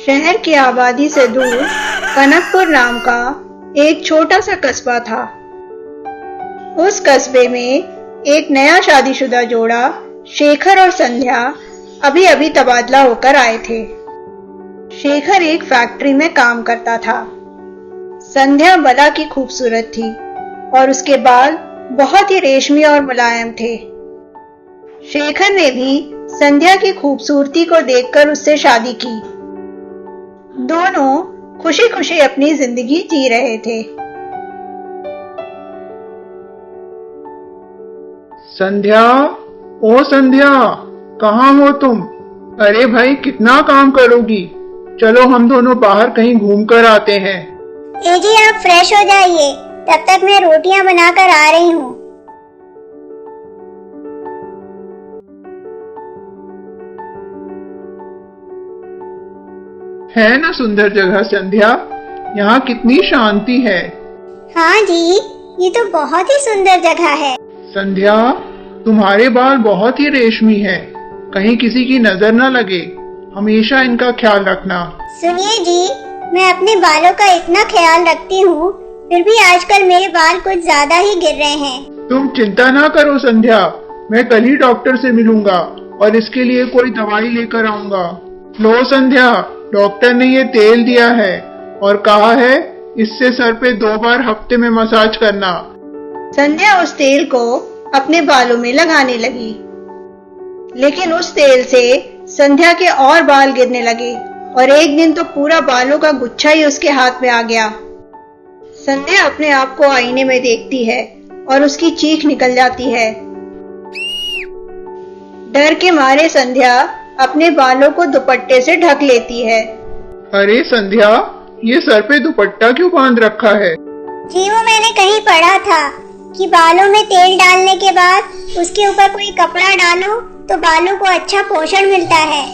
शहर की आबादी से दूर कनकपुर नाम का एक छोटा सा कस्बा था। उस कस्बे में एक नया शादीशुदा जोड़ा शेखर और संध्या अभी अभी तबादला होकर आए थे। शेखर एक फैक्ट्री में काम करता था। संध्या बला की खूबसूरत थी और उसके बाल बहुत ही रेशमी और मुलायम थे। शेखर ने भी संध्या की खूबसूरती को देखकर उससे शादी की। दोनों खुशी खुशी अपनी जिंदगी जी रहे थे। संध्या, ओ संध्या, कहाँ हो तुम? अरे भाई, कितना काम करोगी? चलो हम दोनों बाहर कहीं घूम कर आते हैं। जी आप फ्रेश हो जाइए, तब तक मैं रोटियां बनाकर आ रही हूँ। है ना सुंदर जगह संध्या? यहाँ कितनी शांति है। हाँ जी, ये तो बहुत ही सुंदर जगह है। संध्या, तुम्हारे बाल बहुत ही रेशमी है, कहीं किसी की नजर न लगे। हमेशा इनका ख्याल रखना। सुनिए जी, मैं अपने बालों का इतना ख्याल रखती हूँ, फिर भी आजकल मेरे बाल कुछ ज्यादा ही गिर रहे हैं। तुम चिंता ना करो संध्या, मैं कल ही डॉक्टर से मिलूंगा और इसके लिए कोई दवाई लेकर आऊंगा। लो संध्या, डॉक्टर ने ये तेल दिया है और कहा है इससे सर पे 2 बार हफ्ते में मसाज करना। संध्या उस तेल को अपने बालों में लगाने लगी, लेकिन उस तेल से संध्या के और बाल गिरने लगे और एक दिन तो पूरा बालों का गुच्छा ही उसके हाथ में आ गया। संध्या अपने आप को आईने में देखती है और उसकी चीख निकल जाती है। डर के मारे संध्या अपने बालों को दुपट्टे से ढक लेती है। अरे संध्या, ये सर पे दुपट्टा क्यों बांध रखा है? जी वो मैंने कहीं पढ़ा था कि बालों में तेल डालने के बाद उसके ऊपर कोई कपड़ा डालो तो बालों को अच्छा पोषण मिलता है।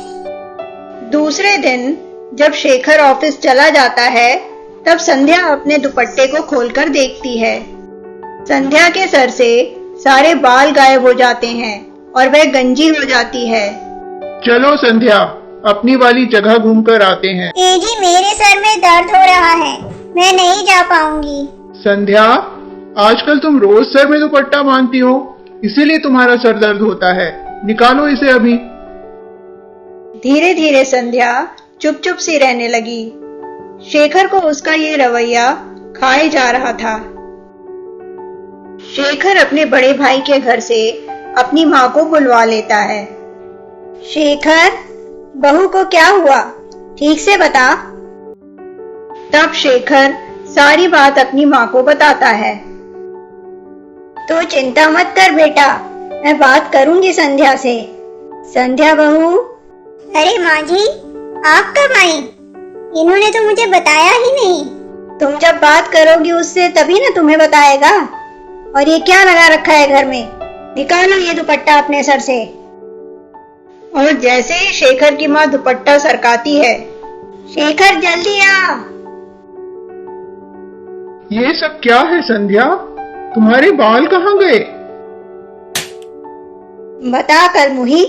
दूसरे दिन जब शेखर ऑफिस चला जाता है, तब संध्या अपने दुपट्टे को खोलकर देखती है। संध्या के सर से सारे बाल गायब हो जाते हैं और वह गंजी हो जाती है। चलो संध्या, अपनी वाली जगह घूमकर आते हैं। जी मेरे सर में दर्द हो रहा है, मैं नहीं जा पाऊंगी। संध्या, आजकल तुम रोज सर में दुपट्टा बांधती हो, इसीलिए तुम्हारा सर दर्द होता है। निकालो इसे अभी। धीरे धीरे संध्या चुप चुप सी रहने लगी। शेखर को उसका ये रवैया खाए जा रहा था। शेखर अपने बड़े भाई के घर से अपनी माँ को बुलवा लेता है। शेखर, बहू को क्या हुआ, ठीक से बता। तब शेखर सारी बात अपनी माँ को बताता है। तो चिंता मत कर बेटा, मैं बात करूंगी संध्या से। संध्या बहू। अरे माँ जी, आप कब आई? इन्होंने तो मुझे बताया ही नहीं। तुम जब बात करोगी उससे तभी ना तुम्हें बताएगा। और ये क्या लगा रखा है घर में? निकालो ये दुपट्टा अपने सर से। और जैसे ही शेखर की माँ दुपट्टा सरकाती है, शेखर जल्दी आ। ये सब क्या है संध्या? तुम्हारे बाल कहाँ गए? बता कर मुही,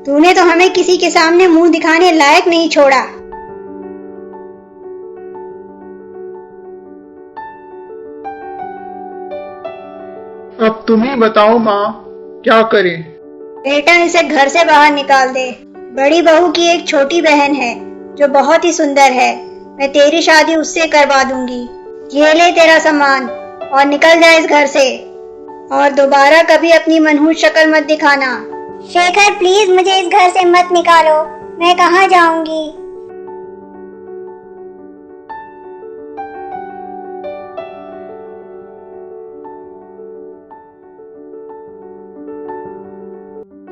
तूने तो हमें किसी के सामने मुंह दिखाने लायक नहीं छोड़ा। अब तुम ही बताओ माँ, क्या करें? बेटा इसे घर से बाहर निकाल दे। बड़ी बहू की एक छोटी बहन है जो बहुत ही सुंदर है, मैं तेरी शादी उससे करवा दूंगी। ये ले तेरा सामान और निकल जा इस घर से, और दोबारा कभी अपनी मनहूस शक्ल मत दिखाना। शेखर प्लीज मुझे इस घर से मत निकालो, मैं कहाँ जाऊंगी?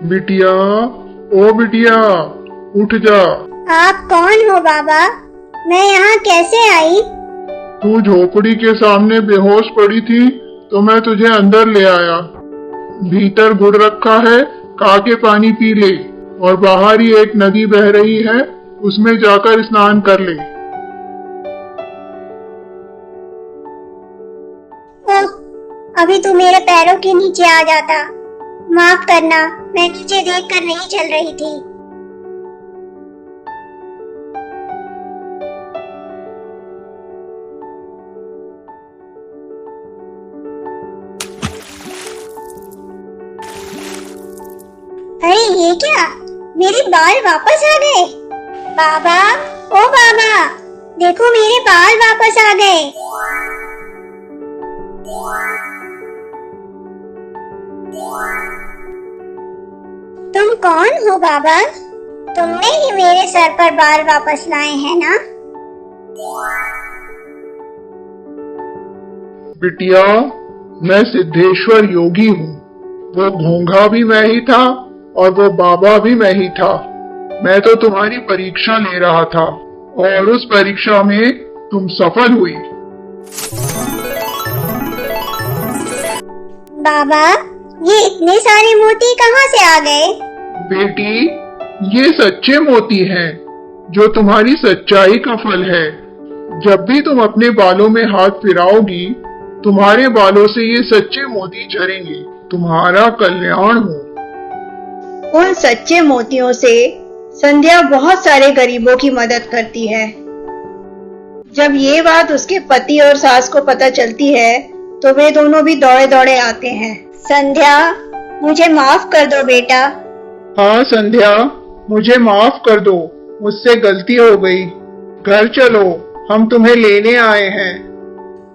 बिटिया, ओ बिटिया, उठ जा। आप कौन हो बाबा? मैं यहाँ कैसे आई? तू झोपड़ी के सामने बेहोश पड़ी थी तो मैं तुझे अंदर ले आया। भीतर गुड़ रखा है, खा के पानी पी ले, और बाहर ही एक नदी बह रही है, उसमें जाकर स्नान कर ले। ओह, अभी तो मेरे पैरों के नीचे आ जाता। माफ करना, मैं नीचे देखकर नहीं चल रही थी। ये क्या, मेरे बाल वापस आ गए। बाबा, ओ बाबा, देखो मेरे बाल वापस आ गए। तुम कौन हो बाबा? तुमने ही मेरे सर पर बाल वापस लाए हैं ना? बिटिया, मैं सिद्धेश्वर योगी हूँ। वो घोंघा भी मैं ही था और वो बाबा भी मैं ही था। मैं तो तुम्हारी परीक्षा ले रहा था और उस परीक्षा में तुम सफल हुई। बाबा, ये इतने सारे मोती कहाँ से आ गए? बेटी, ये सच्चे मोती हैं, जो तुम्हारी सच्चाई का फल है। जब भी तुम अपने बालों में हाथ फिराओगी, तुम्हारे बालों से ये सच्चे मोती झरेंगे। तुम्हारा कल्याण हो। उन सच्चे मोतियों से संध्या बहुत सारे गरीबों की मदद करती है। जब ये बात उसके पति और सास को पता चलती है, तो वे दोनों भी दौड़े दौड़े आते हैं। संध्या, मुझे माफ कर दो बेटा। हाँ संध्या, मुझे माफ कर दो, मुझसे गलती हो गई। घर चलो, हम तुम्हें लेने आए हैं।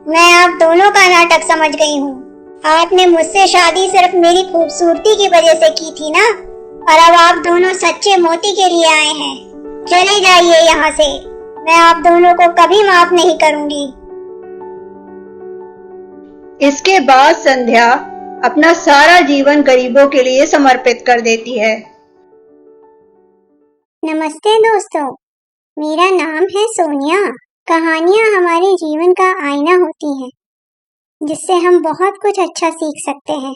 मैं आप दोनों का नाटक समझ गई हूँ। आपने मुझसे शादी सिर्फ मेरी खूबसूरती की वजह से की थी ना, और अब आप दोनों सच्चे मोती के लिए आए हैं। चले जाइए यहाँ से, मैं आप दोनों को कभी माफ नहीं करूंगी। इसके बाद संध्या अपना सारा जीवन गरीबों के लिए समर्पित कर देती है। नमस्ते दोस्तों, मेरा नाम है सोनिया। कहानियाँ हमारे जीवन का आईना होती हैं, जिससे हम बहुत कुछ अच्छा सीख सकते हैं।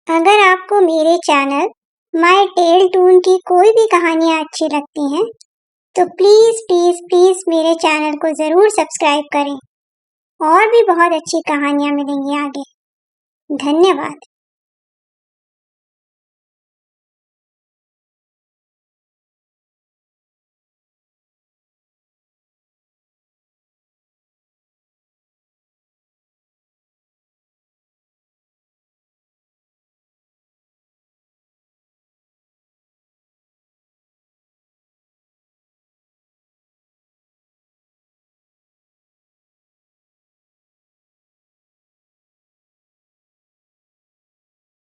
अगर आपको मेरे चैनल माय टेल टून की कोई भी कहानियाँ अच्छी लगती हैं, तो प्लीज प्लीज प्लीज मेरे चैनल को जरूर सब्सक्राइब करें। और भी बहुत अच्छी कहानियाँ मिलेंगी आगे। धन्यवाद।